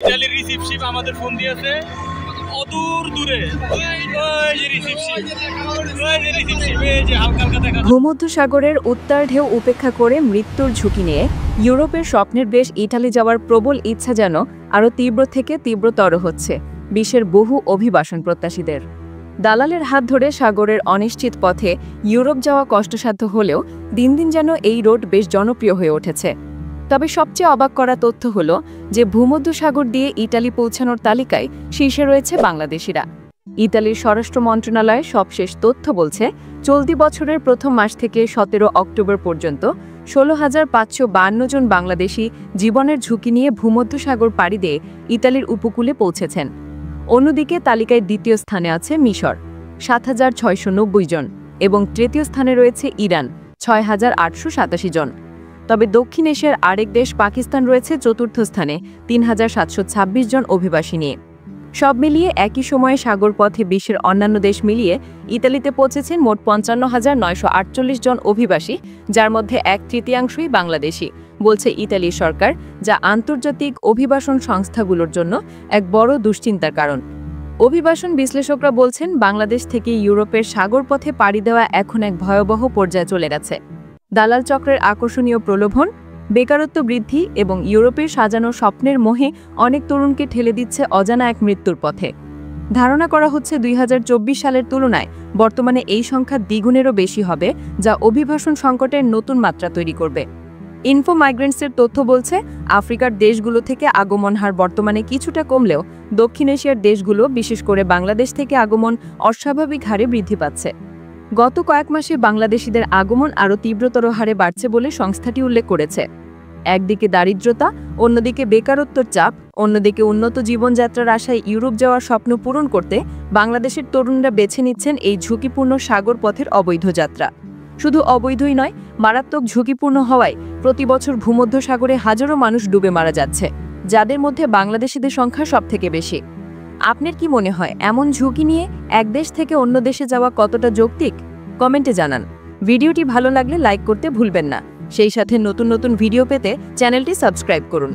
ইতালির রিসিপশিপ আমাদের ফোন দিয়েছে অদূর দূরে, ভূমধ্যসাগরের উত্তাল ঢেউ উপেক্ষা করে মৃত্যুর ঝুঁকি নিয়ে ইউরোপের স্বপ্নের দেশ ইটালি যাওয়ার প্রবল ইচ্ছা যেন আরও তীব্র থেকে তীব্রতর হচ্ছে বিশ্বের বহু অভিবাসন প্রত্যাশীদের। দালালের হাত ধরে সাগরের অনিশ্চিত পথে ইউরোপ যাওয়া কষ্টসাধ্য হলেও দিন দিন যেন এই রোড বেশ জনপ্রিয় হয়ে উঠেছে। তবে সবচেয়ে অবাক করা তথ্য হল যে ভূমধ্যসাগর দিয়ে ইটালি পৌঁছানোর তালিকায় শীর্ষে রয়েছে বাংলাদেশিরা। ইতালির স্বরাষ্ট্র মন্ত্রণালয়ের সবশেষ তথ্য বলছে, চলতি বছরের প্রথম মাস থেকে 17 অক্টোবর পর্যন্ত 16,552 জন বাংলাদেশি জীবনের ঝুঁকি নিয়ে ভূমধ্যসাগর পাড়ি দিয়ে ইতালির উপকূলে পৌঁছেছেন। অন্যদিকে তালিকায় দ্বিতীয় স্থানে আছে মিশর 7,690 জন এবং তৃতীয় স্থানে রয়েছে ইরান 6,887 জন। তবে দক্ষিণ এশিয়ার আরেক দেশ পাকিস্তান রয়েছে চতুর্থ স্থানে 3,726 জন অভিবাসী নিয়ে। সব মিলিয়ে একই সময়ে সাগর পথে বিশ্বের অন্যান্য দেশ মিলিয়ে ইতালিতে পৌঁছেছেন মোট 55,948 জন অভিবাসী, যার মধ্যে 1/3 বাংলাদেশি, বলছে ইতালির সরকার, যা আন্তর্জাতিক অভিবাসন সংস্থাগুলোর জন্য এক বড় দুশ্চিন্তার কারণ। অভিবাসন বিশ্লেষকরা বলছেন, বাংলাদেশ থেকে ইউরোপের সাগর পথে পাড়ি দেওয়া এখন এক ভয়াবহ পর্যায়ে চলে গেছে। দালাল চক্রের আকর্ষণীয় প্রলোভন, বেকারত্ব বৃদ্ধি এবং ইউরোপের সাজানো স্বপ্নের মোহে অনেক তরুণকে ঠেলে দিচ্ছে অজানা এক মৃত্যুর পথে। ধারণা করা হচ্ছে 2024 সালের তুলনায় বর্তমানে এই সংখ্যা দ্বিগুণেরও বেশি হবে, যা অভিবাসন সংকটের নতুন মাত্রা তৈরি করবে। ইনফো মাইগ্রেন্টসের তথ্য বলছে, আফ্রিকার দেশগুলো থেকে আগমন হার বর্তমানে কিছুটা কমলেও দক্ষিণ এশিয়ার দেশগুলো, বিশেষ করে বাংলাদেশ থেকে আগমন অস্বাভাবিক হারে বৃদ্ধি পাচ্ছে। গত কয়েক মাসে বাংলাদেশিদের আগমন আরও তীব্রতর হারে বাড়ছে বলে সংস্থাটি উল্লেখ করেছে। একদিকে দারিদ্রতা, অন্যদিকে বেকারত্বের চাপ, অন্যদিকে উন্নত জীবনযাত্রার আশায় ইউরোপ যাওয়ার স্বপ্ন পূরণ করতে বাংলাদেশের তরুণরা বেছে নিচ্ছেন এই ঝুঁকিপূর্ণ সাগর পথের অবৈধ যাত্রা। শুধু অবৈধই নয়, মারাত্মক ঝুঁকিপূর্ণ হওয়ায় প্রতি বছর ভূমধ্যসাগরে হাজারো মানুষ ডুবে মারা যাচ্ছে, যাদের মধ্যে বাংলাদেশিদের সংখ্যা সবথেকে বেশি। আপনার কি মনে হয়, এমন ঝুঁকি নিয়ে এক দেশ থেকে অন্য দেশে যাওয়া কতটা যৌক্তিক? কমেন্টে জানান। ভিডিওটি ভালো লাগলে লাইক করতে ভুলবেন না। সেই সাথে নতুন নতুন ভিডিও পেতে চ্যানেলটি সাবস্ক্রাইব করুন।